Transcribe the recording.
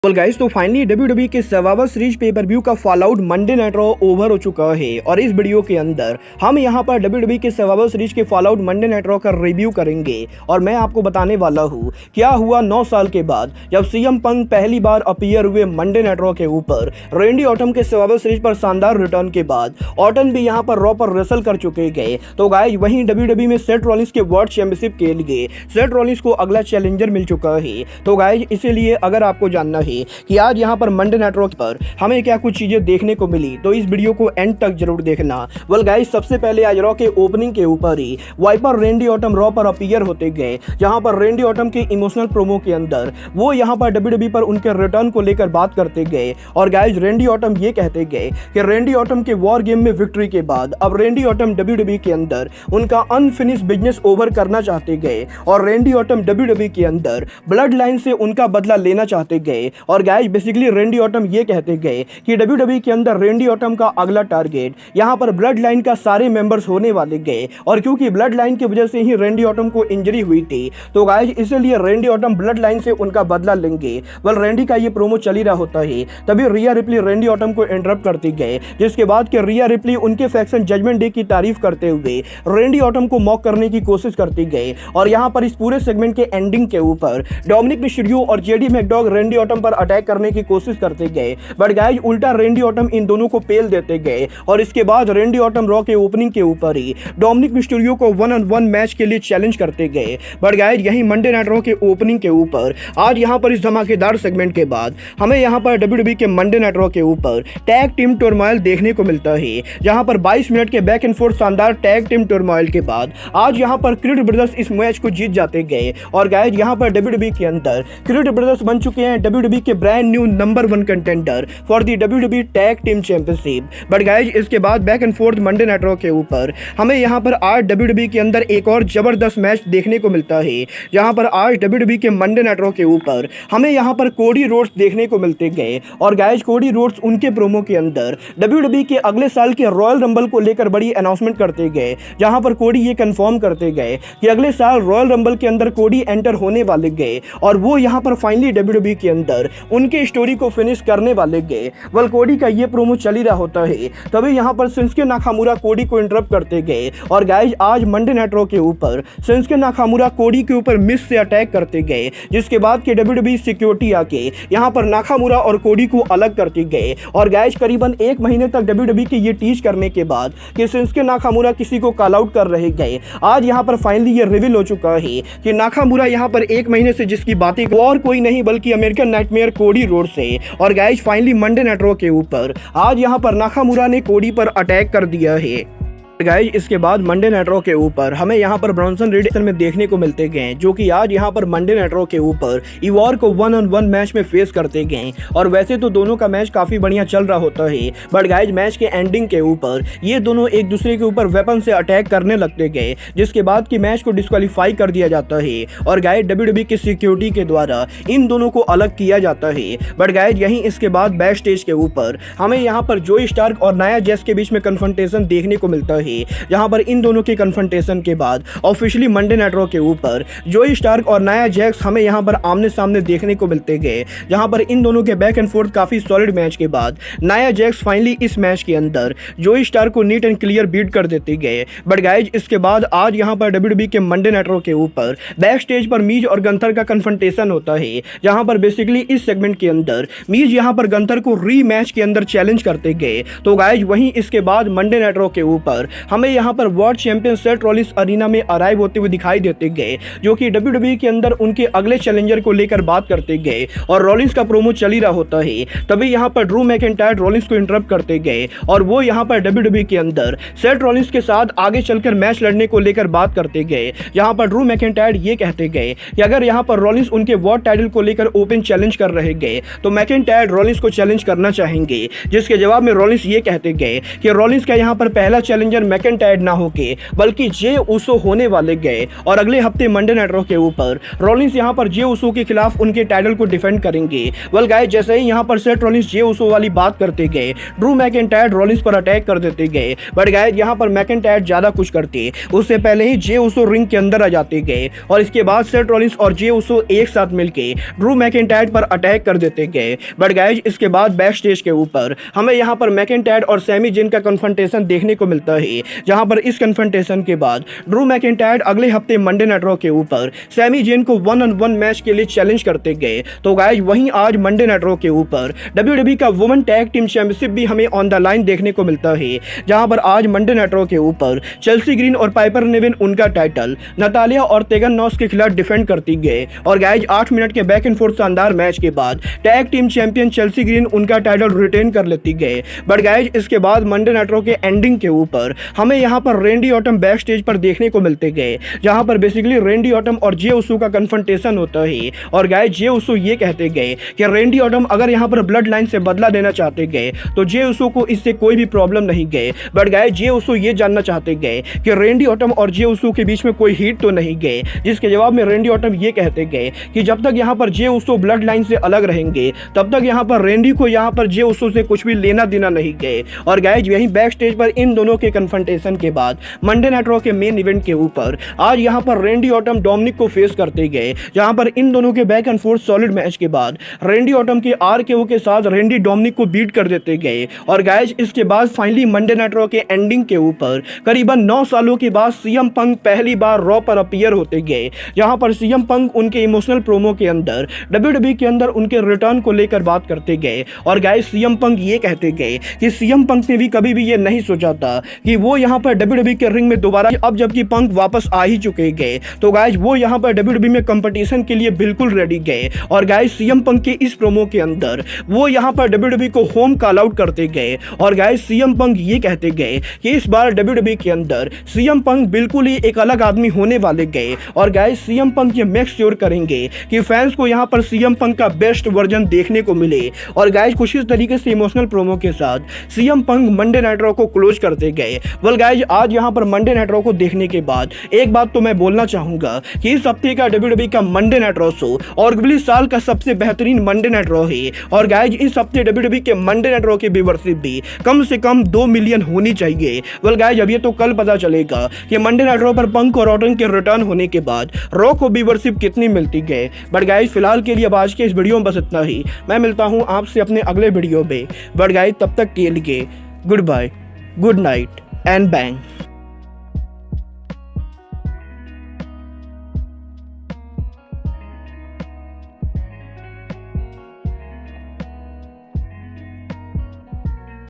Guys तो finally WWE के survivor series pay per view का fall out Monday night raw over हो चुका है और इस वीडियो के अंदर हम यहां पर WWE के सर्वाइवर सीरीज के fall out Monday night raw का रिव्यू करेंगे और मैं आपको बताने वाला हूं क्या हुआ 9 साल के बाद जब सीएम पंक पहली बार अपीयर हुए मंडे नाइट रॉ के ऊपर। रेंडी ऑर्टन के सर्वाइवर सीरीज पर शानदार रिटर्न के बाद ऑर्टन भी यहां पर रॉ पर रेसल कर चुके गए। तो गाइस वहीं WWE में सेथ रॉलिंस के वर्ल्ड चैंपियनशिप के लिए सेथ रॉलिंस को अगला चैलेंजर मिल चुका है। तो गाइस इसीलिए अगर आपको जानना है कि आज यहां पर मंडे नाइट रॉ पर हमें क्या कुछ चीजें देखने को मिली तो इस वीडियो को एंड तक जरूर देखना। वेल गाइस सबसे पहले आज रॉ के ओपनिंग के ऊपर ही वाइपर रेंडी ऑर्टन रॉ पर अपीयर होते गए, जहां पर रेंडी ऑर्टन के इमोशनल प्रोमो के अंदर वो यहां पर WWE पर उनके रिटर्न को लेकर बात करते गए और गाइस रेंडी ऑर्टन ये कहते गए कि रेंडी ऑर्टन के वॉर गेम में विक्ट्री के बाद अब रेंडी ऑर्टन WWE के अंदर उनका अनफिनिश बिजनेस ओवर करना चाहते गए और रेंडी ऑर्टन WWE के अंदर ब्लड लाइन से उनका बदला लेना चाहते गए। और गाइस बेसिकली रेंडी ऑर्टन ये कहते गए कि WWE के अंदर रेंडी ऑर्टन का अगला टारगेट यहां पर ब्लड लाइन का सारे मेंबर्स होने वाले गए और क्योंकि ब्लड लाइन की वजह से ही रेंडी ऑर्टन को इंजरी हुई थी तो गाइस इसलिए रेंडी ऑर्टन ब्लड लाइन से उनका बदला लेंगे। वेल रेंडी का ये प्रोमो चल ही रहा होता है तभी रिया रिप्ली रेंडी ऑर्टन को इंटरप्ट करते गए, जिसके बाद कि रिया रिप्ली उनके फैक्शन जजमेंट डे की तारीफ करते हुए रेंडी ऑर्टन को मॉक करने की कोशिश करती गए। और यहां पर इस पूरे सेगमेंट के एंडिंग के ऊपर डोमिनिक मिस्टीरियो और जेडी मैकडॉग रेंडी ऑर्टन पर अटैक करने की कोशिश करते गए, बट गाइस उल्टा रेंडी ऑर्टन इन दोनों को पेल देते गए। और इसके बाद रेंडी ऑर्टन रॉ के ओपनिंग के ऊपर ही डोमिनिक मिस्टीरियो को 1-on-1 मैच के लिए चैलेंज करते गए। बट गाइस यही मंडे नाइट रॉ के ओपनिंग के ऊपर आज यहां पर इस धमाकेदार सेगमेंट के बाद हमें यहां पर WWE के मंडे नाइट रॉ के ऊपर टैग टीम टर्मोइल देखने को मिलता है, जहां पर 22 मिनट के बैक एंड फोर्थ शानदार टैग टीम टर्मोइल के बाद आज यहां पर क्रीड ब्रदर्स इस मैच को जीत जाते गए। और गाइस यहां पर WWE के अंदर क्रीड ब्रदर्स बन चुके हैं WWE के brand new number 1 contender for the WWE tag team championship. But guys इसके बाद back and fourth Monday night raw के ऊपर हमें यहां पर आज WWE के अंदर एक और जबरदस्त मैच देखने को मिलता है, जहां पर आज WWE के मंडे नाइट रॉ के ऊपर हमें यहां पर कोडी रोड्स देखने को मिलते गए। और गाइस कोडी रोड्स उनके प्रोमो के अंदर WWE के अगले साल के रॉयल रंबल को लेकर बड़ी अनाउंसमेंट करते गए, जहां पर कोडी ये कंफर्म करते गए कि अगले साल रॉयल रंबल के अंदर कोडी एंटर होने वाले गए और वो यहां पर फाइनली WWE के अंदर उनके स्टोरी को फिनिश करने वाले गए। वेल कोडी का ये प्रोमो चल ही रहा होता है तभी यहां पर शिंसुके नाकामुरा कोडी को इंटरप्ट करते गए और गाइस आज मंडे नाइट रॉ के ऊपर शिंसुके नाकामुरा कोडी के ऊपर मिस से अटैक करते गए, जिसके बाद के WWE सिक्योरिटी आके यहां पर नाकामुरा और कोडी को अलग करते गए। और गाइस करीबन 1 महीने तक WWE के ये टीच करने के बाद कि शिंसुके नाकामुरा किसी को कॉल आउट कर रहे गए, आज यहां पर फाइनली ये रिवील हो चुका है कि नाकामुरा यहां पर 1 महीने से जिसकी बातें और कोई नहीं बल्कि अमेरिकन नाइटमेयर कोडी रोड्स है। और guys finally Monday night raw के ऊपर आज यहां पर नाकामुरा ने कोडी पर अटैक कर दिया है। गाइस इसके बाद मंडे नाइट रॉ के ऊपर हमें यहां पर ब्रॉन्सन रीड में देखने को मिलते गए, जो कि आज यहां पर मंडे नाइट रॉ के ऊपर इवॉर को 1-on-1 मैच में फेस करते गए। और वैसे तो दोनों का मैच काफी बढ़िया चल रहा होता है, बट गाइस मैच के एंडिंग के ऊपर ये दोनों एक दूसरे के ऊपर वेपन से अटैक करने लगते गए, जिसके बाद की मैच को डिस्क्वालीफाई कर दिया जाता है और गाइस WWE की सिक्योरिटी के द्वारा इन दोनों को अलग किया जाता है। बट गाइस यहीं इसके बाद बैक स्टेज के ऊपर हमें यहाँ पर जोई स्टार्क और नाया जैक्स के बीच में कन्फ्रंटेशन देखने को मिलता है, जहां पर इन दोनों के कन्फ्रंटेशन के बाद ऑफिशियली मंडे नाइट रॉ के ऊपर जोई स्टार्क और नाया जैक्स हमें यहां पर आमने सामने देखने को मिलते गए, जहां पर इन दोनों के बैक एंड फोर्थ काफी सॉलिड मैच के बाद नाया जैक्स फाइनली इस मैच के अंदर जोई स्टार्क को नीट एंड क्लियर बीट कर देते गए। बट गाइस इसके बाद आज यहां पर WWE के मंडे नाइट रॉ के ऊपर बैक स्टेज पर मीज और गंथर का कन्फ्रंटेशन होता है, जहां पर बेसिकली इस सेगमेंट के अंदर मीज यहां पर गंथर को री मैच के अंदर चैलेंज करते गए। तो गाइस वहीं इसके बाद मंडे नाइट रॉ के ऊपर हमें यहां पर world champion Seth Rollins arena में अराइव होते हुए दिखाई देते गए, जो कि WWE के अंदर उनके अगले चैलेंजर को लेकर बात करते गए। और रॉलिंस का प्रोमो चल ही रहा होता है तभी यहां पर ड्रू मैकिंटायर रॉलिंस को इंटरप्ट करते गए और वो यहां पर WWE के अंदर सेथ रॉलिंस के साथ आगे चलकर मैच लड़ने को लेकर बात करते गए, जहां पर ड्रू मैकिंटायर ये कहते गए कि अगर यहां पर रॉलिंस उनके वर्ल्ड टाइटल को लेकर ओपन चैलेंज कर रहे गए तो मैकिंटायर रॉलिंस को चैलेंज करना चाहेंगे, जिसके जवाब में रॉलिंस ये कहते गए कि रॉलिंस का यहां पर पहला चैलेंजर मैकेंटायर ना होके बल्कि जे उसो होने वाले गए और अगले हफ्ते मंडे नाइट रॉ के ऊपर रॉलिंस यहाँ पर जे उसो के खिलाफ उनके टाइटल को डिफेंड करेंगे। वेल गाइस, जैसे ही यहाँ पर सेथ रॉलिंस जे उसो वाली बात करते गए, ड्रू मैकेंटायर रॉलिंस पर अटैक कर देते गए। बट गाइस, यहाँ पर मैकेंटायर ज्यादा कुछ करते उससे पहले ही जे उसो रिंग के अंदर आ जाते गए और इसके बाद सेथ रॉलिंस और जे उसो एक साथ मिलके ड्रू मैकेंटायर पर अटैक कर देते गए। बट गाइस, इसके बाद बैक स्टेज के ऊपर हमें यहाँ पर मैकेंटायर और सैमी जेन का कन्फ्रंटेशन देखने को मिलता है, जहां पर इस कन्फ्रंटेशन के बाद ड्रू मैकेंटायर अगले हफ्ते मंडे नाइट रॉ के ऊपर सैमी जेन को 1-on-1 मैच के लिए चैलेंज करते गए। तो गाइस, वहीं आज मंडे नाइट रॉ के ऊपर WWE का वुमेन टैग टीम चैंपियनशिप भी हमें ऑन द लाइन देखने को मिलता है, जहां पर आज मंडे नाइट रॉ के ऊपर चेल्सी ग्रीन और पाइपर निविन उनका टाइटल नतालिया और तेगन नॉस के खिलाफ डिफेंड करती गए। और गाइस, 8 मिनट के बैक एंड फोर्थ शानदार मैच के बाद tag team champion Chelsea green उनका टाइटल रिटेन कर लेती गए। बट गाइस, इसके बाद मंडे नाइट रॉ के एंडिंग के ऊपर हमें यहां पर रेंडी ऑटम बैक स्टेज पर देखने को मिलते गए, जहां पर बेसिकली रेंडी ऑटम और जे उसो का कन्फ्रंटेशन होता है। और गाइस, जे उसो ये कहते गए कि रेंडी ऑटम अगर यहां पर ब्लड लाइन से बदला देना चाहते गए तो जे उसो को इससे कोई भी प्रॉब्लम नहीं गए। बट गाइस, जे उसो ये जानना चाहते गए कि रेंडी ऑटम और जे उसो के बीच में कोई हीट तो नहीं गए, जिसके जवाब में रेंडी ऑटम ये कहते गए कि जब तक यहां पर जे उसो ब्लड लाइन से अलग रहेंगे तब तक यहां पर रेंडी को यहां पर जे उसो से कुछ भी लेना देना नहीं गए। और गाइस, यहीं बैक स्टेज पर इन दोनों के कन्फ्रंटेशन के बाद मंडे नाइट रॉ के मेन इवेंट के ऊपर आज यहां पर रेंडी ऑटम डोमिनिक को फेस करते गए, जहां पर इन दोनों के back and fourth solid match के बाद रेंडी ऑटम के RKO के साथ रेंडी डोमिनिक को बीट कर देते गए। और गाइस, इसके बाद फाइनली मंडे नाइट रॉ के एंडिंग के ऊपर करीबन 9 सालों के बाद सीएम पंक पहली बार रॉ पर अपीयर होते गए, जहां पर सीएम पंक उनके इमोशनल प्रोमो के अंदर WWE के अंदर उनके रिटर्न को लेकर बात करते गए। और गाइस, सीएम पंक ये कहते गए कि सीएम पंक ने भी कभी भी ये नहीं सोचा था कि वो यहाँ पर WWE के रिंग में दोबारा, अब जबकि पंक वापस आ ही चुके गए तो गाइस वो यहाँ पर WWE में कंपटीशन के लिए बिल्कुल रेडी गए। और गाइस, सीएम पंक के इस प्रोमो के अंदर वो यहाँ पर WWE को होम कॉल आउट करते गए। और गाइस, सीएम पंक ये कहते गए कि इस बार WWE के अंदर सीएम पंक बिल्कुल ही एक अलग आदमी होने वाले गए। और गाइस, सीएम पंक ये मेक श्योर करेंगे कि फैंस को यहाँ पर सीएम पंक का बेस्ट वर्जन देखने को मिले। और गाइस, कुछ इस तरीके से इमोशनल प्रोमो के साथ CM Punk Monday night raw को क्लोज करते गए। वेल गाइस, आज यहाँ पर मंडे नाइट रॉ को देखने के बाद एक बात तो मैं बोलना चाहूंगा कि इस हफ्ते का WWE का मंडे नाइट रॉ शो आर्गुबली साल का सबसे बेहतरीन मंडे नाइट रॉ है। और गाइस, इस हफ्ते WWE के मंडे नाइट रॉ की व्यूअरशिप भी कम से कम 2 मिलियन होनी चाहिए। वेल गाइस, अब ये तो कल पता चलेगा कि मंडे नाइट रॉ पर पंक और ऑर्टन के रिटर्न होने के बाद रॉ को व्यूअरशिप कितनी मिलती है। बट गाइस, फिलहाल के लिए अब आज के इस वीडियो में बस इतना ही। मैं मिलता हूं आपसे अपने अगले वीडियो में। बट गाइस, तब तक के लिए goodbye, good night and bang.